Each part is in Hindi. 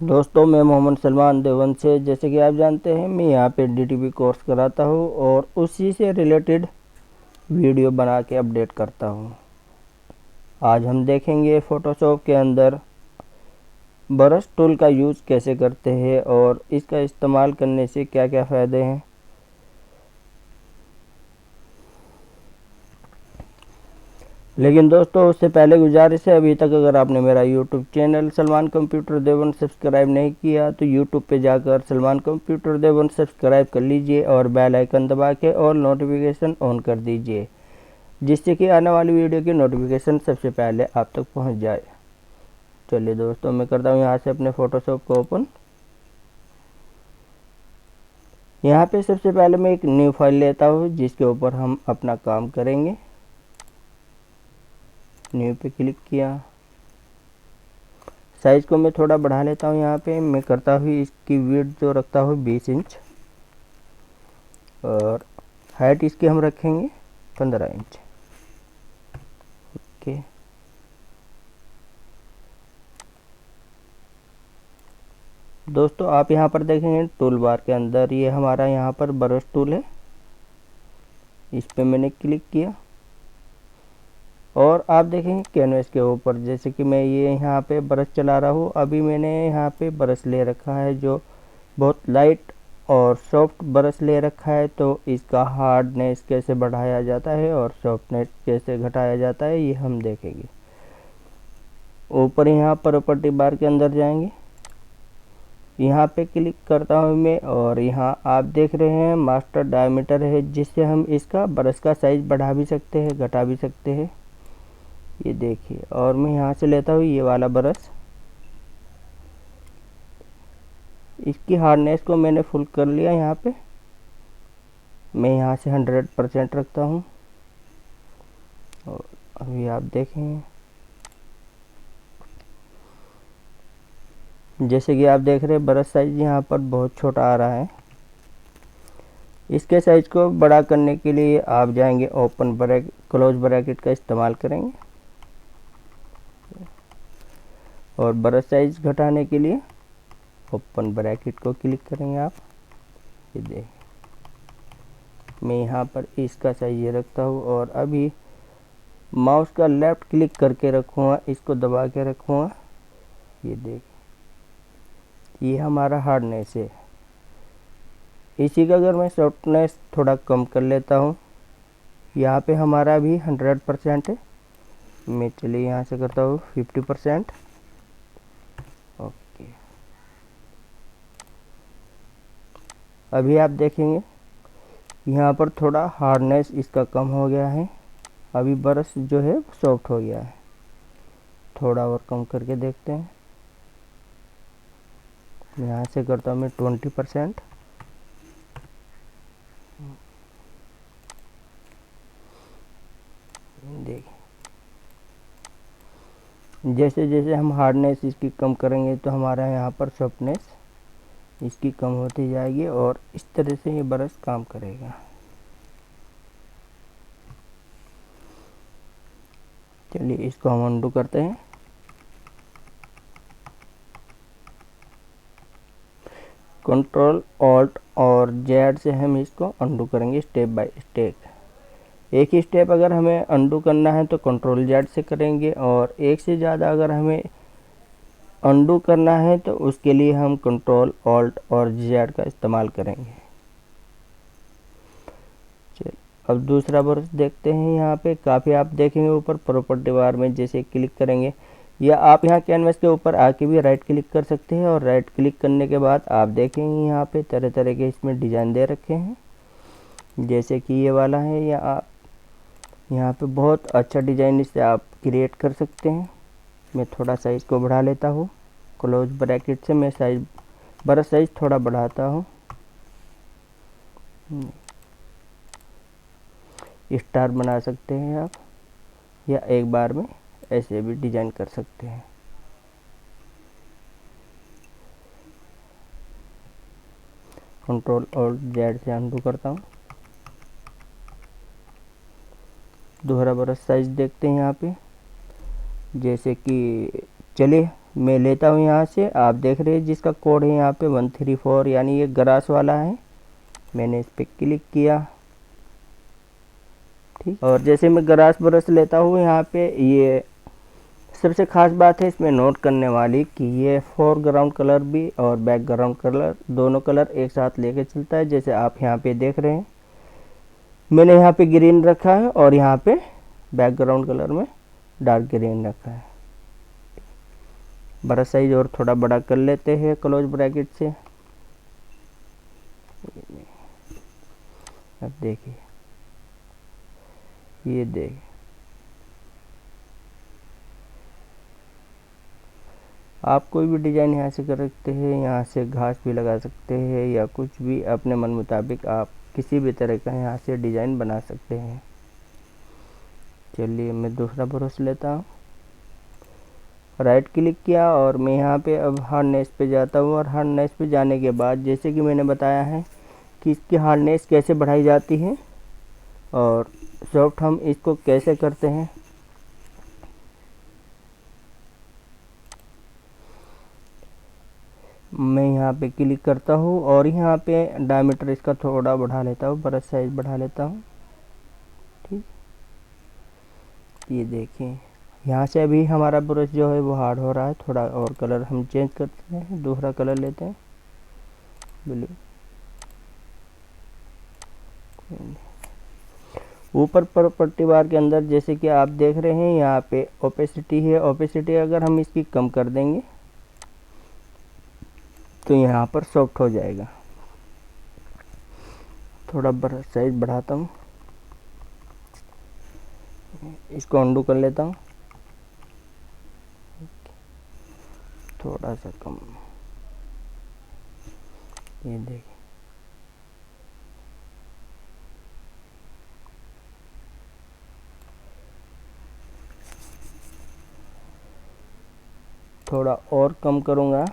दोस्तों, मैं मोहम्मद सलमान देवबंद से, जैसे कि आप जानते हैं, मैं यहाँ पे डीटीपी कोर्स कराता हूँ और उसी से रिलेटेड वीडियो बना के अपडेट करता हूँ। आज हम देखेंगे फ़ोटोशॉप के अंदर ब्रश टूल का यूज़ कैसे करते हैं और इसका इस्तेमाल करने से क्या क्या फ़ायदे हैं। लेकिन दोस्तों, उससे पहले गुजारिश है, अभी तक अगर आपने मेरा YouTube channel Salman computer Deoband subscribe नहीं किया तो यूट्यूब पे जाकर सलमान कंप्यूटर देवबंद सब्सक्राइब कर लीजिए और बेल आइकन दबा के और नोटिफिकेशन ऑन कर दीजिए, जिससे कि आने वाली वीडियो की नोटिफिकेशन सबसे पहले आप तक पहुंच जाए। चलिए दोस्तों, मैं करता हूँ यहाँ से अपने फ़ोटोशॉप को ओपन। यहाँ पे सबसे पहले मैं एक न्यू फाइल लेता हूँ जिसके ऊपर हम अपना काम करेंगे। न्यू पे क्लिक किया। साइज़ को मैं थोड़ा बढ़ा लेता हूँ। यहाँ पे मैं करता हूँ इसकी विड्थ जो रखता हूँ 20 इंच और हाइट इसकी हम रखेंगे 15 इंच। ओके, दोस्तों आप यहाँ पर देखेंगे टूल बार के अंदर ये हमारा यहाँ पर ब्रश टूल है। इस पे मैंने क्लिक किया और आप देखेंगे कैनवस के ऊपर, जैसे कि मैं ये यहाँ पे ब्रश चला रहा हूँ। अभी मैंने यहाँ पे ब्रश ले रखा है जो बहुत लाइट और सॉफ्ट ब्रश ले रखा है, तो इसका हार्डनेस कैसे बढ़ाया जाता है और सॉफ्टनेस कैसे घटाया जाता है ये हम देखेंगे। ऊपर यहाँ प्रॉपर्टी बार के अंदर जाएंगे, यहाँ पे क्लिक करता हूँ मैं और यहाँ आप देख रहे हैं मास्टर डायमीटर है, जिससे हम इसका ब्रश का साइज़ बढ़ा भी सकते हैं, घटा भी सकते हैं। ये देखिए, और मैं यहाँ से लेता हूँ ये वाला ब्रश। इसकी हार्डनेस को मैंने फुल कर लिया। यहाँ पे मैं यहाँ से 100% रखता हूँ और अभी आप देखें, जैसे कि आप देख रहे हैं ब्रश साइज यहाँ पर बहुत छोटा आ रहा है। इसके साइज को बड़ा करने के लिए आप जाएंगे ओपन ब्रैकेट, क्लोज ब्रैकेट का इस्तेमाल करेंगे और ब्रश साइज घटाने के लिए ओपन ब्रैकेट को क्लिक करेंगे आप। ये देख, मैं यहाँ पर इसका साइज ये रखता हूँ और अभी माउस का लेफ्ट क्लिक करके रखूँगा, इसको दबा के रखूँगा। ये देख, ये हमारा हार्डनेस है। इसी का अगर मैं सॉफ्टनेस थोड़ा कम कर लेता हूँ, यहाँ पे हमारा भी 100% है। मैं चलिए यहाँ से करता हूँ 50%। ओके, अभी आप देखेंगे यहाँ पर थोड़ा हार्डनेस इसका कम हो गया है। अभी ब्रश जो है सॉफ्ट हो गया है। थोड़ा और कम करके देखते हैं। यहाँ से करता हूँ मैं 20%। देखिए, जैसे जैसे हम हार्डनेस इसकी कम करेंगे तो हमारा यहाँ पर सॉफ्टनेस इसकी कम होती जाएगी और इस तरह से ये ब्रश काम करेगा। चलिए इसको हम अंडू करते हैं। कंट्रोल ऑल्ट और जेड से हम इसको अंडू करेंगे स्टेप बाय स्टेप। एक ही स्टेप अगर हमें अंडू करना है तो कंट्रोल जेड से करेंगे और एक से ज़्यादा अगर हमें अंडू करना है तो उसके लिए हम कंट्रोल ऑल्ट और जेड का इस्तेमाल करेंगे। चलिए अब दूसरा ब्रश देखते हैं। यहाँ पे काफ़ी आप देखेंगे ऊपर प्रॉपर्टी बार में जैसे क्लिक करेंगे, या आप यहाँ कैनवस के ऊपर आके भी राइट क्लिक कर सकते हैं और राइट क्लिक करने के बाद आप देखेंगे यहाँ पे तरह तरह के इसमें डिज़ाइन दे रखे हैं, जैसे कि ये वाला है। या आप यहाँ पे बहुत अच्छा डिज़ाइन इससे आप क्रिएट कर सकते हैं। मैं थोड़ा साइज़ को बढ़ा लेता हूँ। क्लोज ब्रैकेट से मैं साइज ब्रश साइज थोड़ा बढ़ाता हूँ। स्टार बना सकते हैं आप, या एक बार में ऐसे भी डिज़ाइन कर सकते हैं। कंट्रोल और जेड से अंडू करता हूँ। दोहरा ब्रश साइज देखते हैं यहाँ पे, जैसे कि चलिए मैं लेता हूँ यहाँ से। आप देख रहे हैं जिसका कोड है यहाँ पे 134, यानी ये ग्रास वाला है। मैंने इस पर क्लिक किया, ठीक। और जैसे मैं ग्रास ब्रश लेता हूँ यहाँ पे, ये सबसे ख़ास बात है इसमें नोट करने वाली कि ये फोरग्राउंड कलर भी और बैकग्राउंड कलर दोनों कलर एक साथ लेके चलता है। जैसे आप यहाँ पे देख रहे हैं, मैंने यहाँ पे ग्रीन रखा है और यहाँ पे बैकग्राउंड कलर में डार्क ग्रीन रखा है। ब्रश साइज और थोड़ा बड़ा कर लेते हैं क्लोज ब्रैकेट से। अब देखिए, ये देखिए, आप कोई भी डिज़ाइन यहाँ से कर सकते हैं। यहाँ से घास भी लगा सकते हैं या कुछ भी अपने मन मुताबिक आप किसी भी तरह का यहाँ से डिज़ाइन बना सकते हैं। चलिए मैं दूसरा ब्रश लेता हूँ, राइट क्लिक किया और मैं यहाँ पे अब हार्डनेस पे जाता हूँ। और हार्डनेस पे जाने के बाद जैसे कि मैंने बताया है कि इसकी हार्डनेस कैसे बढ़ाई जाती है और सॉफ्ट हम इसको कैसे करते हैं। मैं यहाँ पे क्लिक करता हूँ और यहाँ पे डायमीटर इसका थोड़ा बढ़ा लेता हूँ, ब्रश साइज बढ़ा लेता हूँ, ठीक। ये देखिए, यहाँ से अभी हमारा ब्रश जो है वो हार्ड हो रहा है। थोड़ा और कलर हम चेंज करते हैं, दूसरा कलर लेते हैं, ब्लू। ऊपर प्रॉपर्टी बार के अंदर जैसे कि आप देख रहे हैं यहाँ पे ओपेसिटी है। ओपेसिटी अगर हम इसकी कम कर देंगे तो यहाँ पर सॉफ्ट हो जाएगा। थोड़ा ब्रश साइज बढ़ाता हूँ, इसको अंडू कर लेता हूँ, थोड़ा सा कम। ये देखिए, थोड़ा और कम करूँगा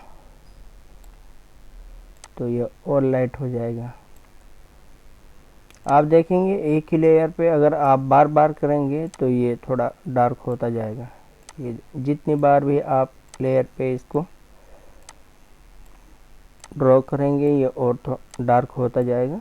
तो ये और लाइट हो जाएगा। आप देखेंगे एक ही लेयर पे अगर आप बार बार करेंगे तो ये थोड़ा डार्क होता जाएगा। ये जितनी बार भी आप लेयर पे इसको ड्रॉ करेंगे ये और डार्क होता जाएगा।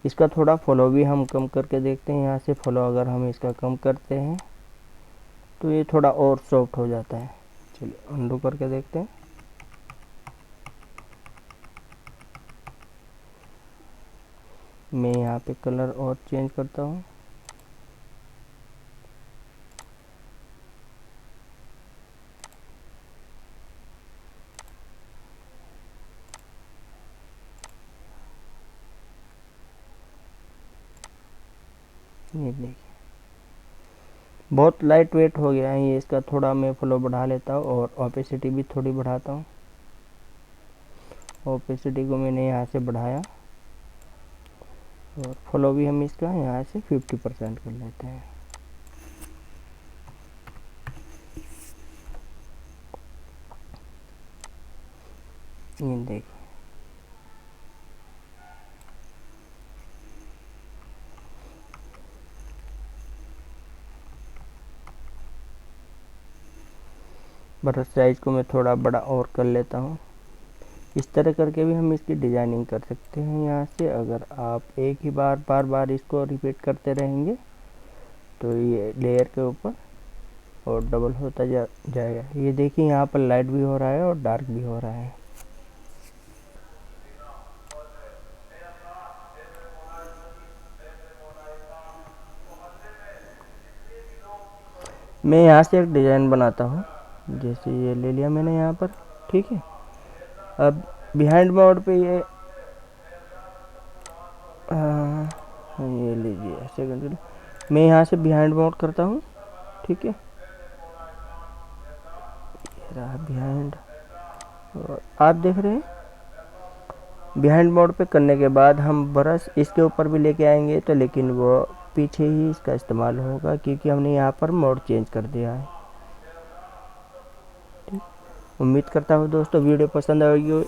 इसका थोड़ा फॉलो भी हम कम करके देखते हैं। यहाँ से फॉलो अगर हम इसका कम करते हैं तो ये थोड़ा और सॉफ्ट हो जाता है। चलिए अंडू करके देखते हैं। मैं यहाँ पे कलर और चेंज करता हूँ। ये देखिए, बहुत लाइट वेट हो गया है ये। इसका थोड़ा मैं फ्लो बढ़ा लेता हूँ और ओपेसिटी भी थोड़ी बढ़ाता हूँ। ओपेसिटी को मैंने यहाँ से बढ़ाया और फ्लो भी हम इसका यहाँ से 50% कर लेते हैं। ये देखिए, ब्रश साइज को मैं थोड़ा बड़ा और कर लेता हूँ। इस तरह करके भी हम इसकी डिजाइनिंग कर सकते हैं। यहाँ से अगर आप एक ही बार बार इसको रिपीट करते रहेंगे तो ये लेयर के ऊपर और डबल होता जाएगा। ये देखिए, यहाँ पर लाइट भी हो रहा है और डार्क भी हो रहा है। मैं यहाँ से एक डिज़ाइन बनाता हूँ। जैसे ये ले लिया मैंने यहाँ पर, ठीक है। अब बिहाइंड मोड पे ये लीजिए सेकंड, मैं यहाँ से बिहाइंड मोड करता हूँ, ठीक है। ये रहा बिहाइंड, और आप देख रहे हैं बिहाइंड मोड पे करने के बाद हम ब्रश इसके ऊपर भी लेके आएंगे तो लेकिन वो पीछे ही इसका इस्तेमाल होगा क्योंकि हमने यहाँ पर मोड चेंज कर दिया है। उम्मीद करता हूँ दोस्तों वीडियो पसंद आएगी।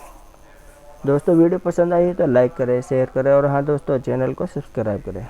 दोस्तों वीडियो पसंद आई है तो लाइक करें, शेयर करें और हाँ दोस्तों चैनल को सब्सक्राइब करें।